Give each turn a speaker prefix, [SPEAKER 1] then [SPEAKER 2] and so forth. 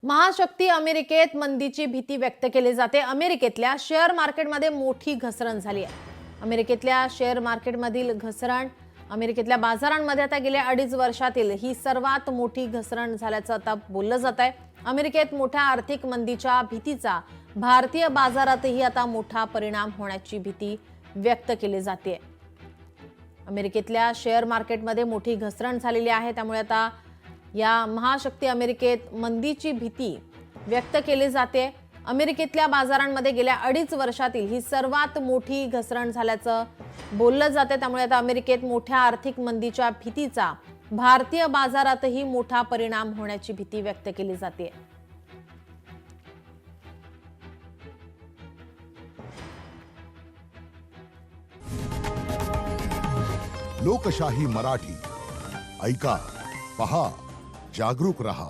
[SPEAKER 1] महाशक्ती अमेरिकेत मंदीची भीती व्यक्त केली जाते। अमेरिकेतल्या शेअर मार्केटमध्ये मोठी घसरण झाली आहे। अमेरिकेतल्या शेअर मार्केटमधील घसरण अमेरिकेतल्या बाजारांमध्ये आता गेल्या 2.5 वर्षातील ही सर्वात मोठी घसरण झाल्याचं आता बोललं जात आहे। अमेरिकेत मोठ्या आर्थिक मंदीच्या भीतीचा भारतीय बाजारातही आता मोठा परिणाम होण्याची भीती व्यक्त केली जाते। अमेरिकेतल्या शेअर मार्केटमध्ये मोठी घसरण झालेली आहे, त्यामुळे आता या महाशक्ती अमेरिकेत मंदीची भीती व्यक्त केली जाते। अमेरिकेतल्या बाजारांमध्ये गेल्या 2.5 वर्षातील ही सर्वात मोठी घसरण झाल्याचं बोललं जाते, त्यामुळे आता अमेरिकेत मोठ्या आर्थिक मंदीच्या भीतीचा भारतीय बाजारातही मोठा परिणाम होण्याची भीती व्यक्त केली जाते।
[SPEAKER 2] लोकशाही मराठी ऐका, पहा, जागरूक रहा।